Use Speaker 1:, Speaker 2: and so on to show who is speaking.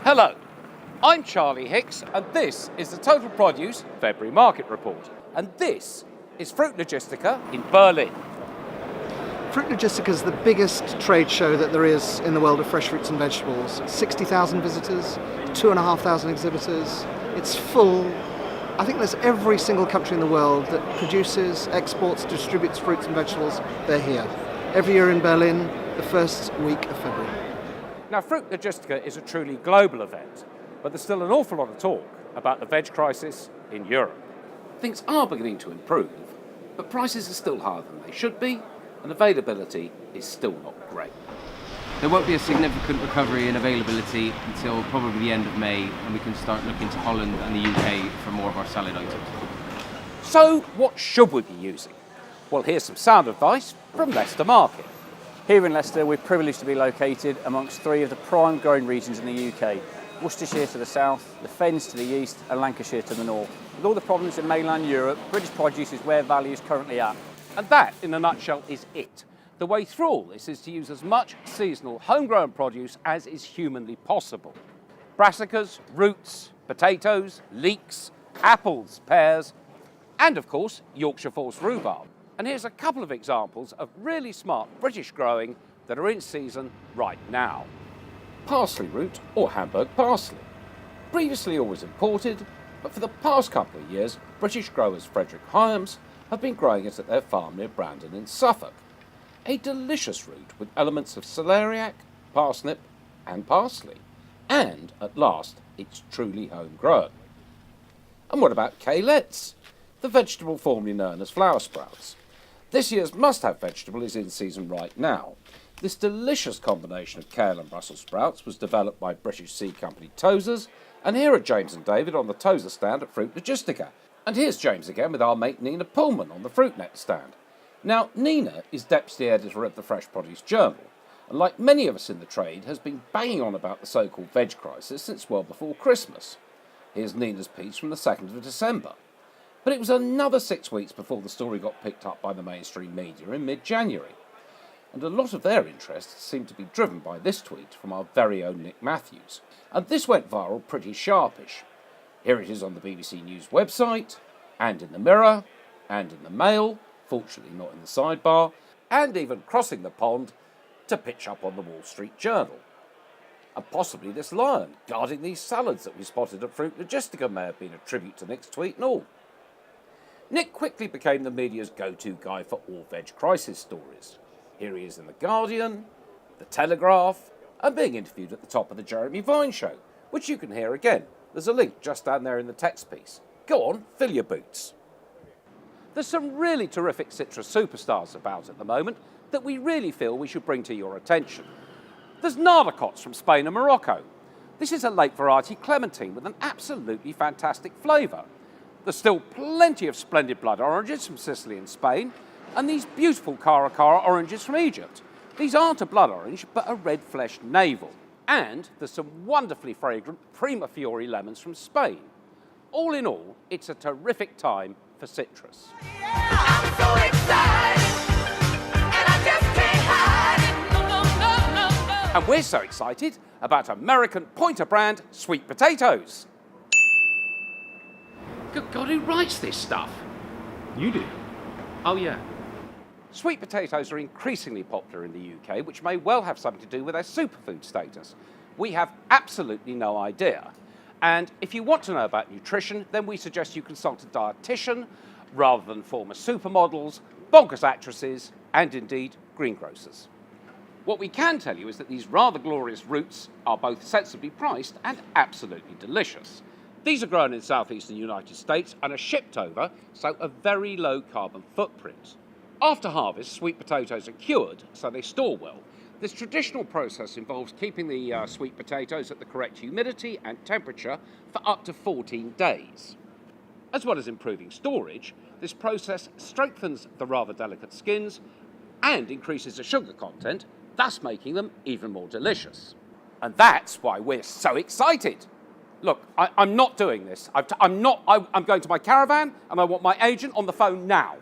Speaker 1: Hello, I'm Charlie Hicks and this is the Total Produce February Market Report. And this is Fruit Logistica in Berlin.
Speaker 2: Fruit Logistica is the biggest trade show that there is in the world of fresh fruits and vegetables. 60,000 visitors, 2,500 exhibitors. It's full. I think there's every single country in the world that produces, exports, distributes fruits and vegetables. They're here. Every year in Berlin, the first week of February.
Speaker 1: Now, Fruit Logistica is a truly global event, but there's still an awful lot of talk about the veg crisis in Europe. Things are beginning to improve, but prices are still higher than they should be, and availability is still not great.
Speaker 3: There won't be a significant recovery in availability until probably the end of May, and we can start looking to Holland and the UK for more of our salad items.
Speaker 1: So, what should we be using? Well, here's some sound advice from Leicester Market.
Speaker 4: Here in Leicester, we're privileged to be located amongst three of the prime growing regions in the UK. Worcestershire to the south, the Fens to the east, and Lancashire to the north. With all the problems in mainland Europe, British produce is where value is currently at.
Speaker 1: And that, in a nutshell, is it. The way through all this is to use as much seasonal homegrown produce as is humanly possible. Brassicas, roots, potatoes, leeks, apples, pears, and of course, Yorkshire False rhubarb. And here's a couple of examples of really smart British growing that are in season right now. Parsley root or Hamburg parsley. Previously always imported, but for the past couple of years, British growers Frederick Hyams have been growing it at their farm near Brandon in Suffolk. A delicious root with elements of celeriac, parsnip and parsley. And, at last, it's truly homegrown. And what about kaleets? The vegetable formerly known as flower sprouts. This year's must-have vegetable is in season right now. This delicious combination of kale and Brussels sprouts was developed by British seed company Tozers, and here are James and David on the Tozer stand at Fruit Logistica. And here's James again with our mate Nina Pullman on the FruitNet stand. Now, Nina is deputy editor of the Fresh Produce Journal, and like many of us in the trade, has been banging on about the so-called veg crisis since well before Christmas. Here's Nina's piece from the 2nd of December. But it was another 6 weeks before the story got picked up by the mainstream media in mid-January. And a lot of their interest seemed to be driven by this tweet from our very own Nick Matthews. And this went viral pretty sharpish. Here it is on the BBC News website, and in the Mirror, and in the Mail, fortunately not in the sidebar, and even crossing the pond to pitch up on the Wall Street Journal. And possibly this lion guarding these salads that we spotted at Fruit Logistica may have been a tribute to Nick's tweet and all. Nick quickly became the media's go-to guy for all veg crisis stories. Here he is in The Guardian, The Telegraph, and being interviewed at the top of the Jeremy Vine show, which you can hear again. There's a link just down there in the text piece. Go on, fill your boots. There's some really terrific citrus superstars about at the moment that we really feel we should bring to your attention. There's Nardacots from Spain and Morocco. This is a late variety clementine with an absolutely fantastic flavour. There's still plenty of splendid blood oranges from Sicily and Spain, and these beautiful Cara Cara oranges from Egypt. These aren't a blood orange, but a red-fleshed navel. And there's some wonderfully fragrant Prima Fiori lemons from Spain. All in all, it's a terrific time for citrus.
Speaker 5: I'm so excited, and I just can't hide it.
Speaker 1: And we're so excited about American Pointer brand sweet potatoes. Good God, who writes this stuff?
Speaker 3: You do?
Speaker 1: Oh, yeah. Sweet potatoes are increasingly popular in the UK, which may well have something to do with their superfood status. We have absolutely no idea. And if you want to know about nutrition, then we suggest you consult a dietitian rather than former supermodels, bonkers actresses, and indeed greengrocers. What we can tell you is that these rather glorious roots are both sensibly priced and absolutely delicious. These are grown in southeastern United States and are shipped over, so a very low carbon footprint. After harvest, sweet potatoes are cured, so they store well. This traditional process involves keeping the sweet potatoes at the correct humidity and temperature for up to 14 days. As well as improving storage, this process strengthens the rather delicate skins and increases the sugar content, thus making them even more delicious. And that's why we're so excited. Look, I'm not doing this. I'm going to my caravan and I want my agent on the phone now.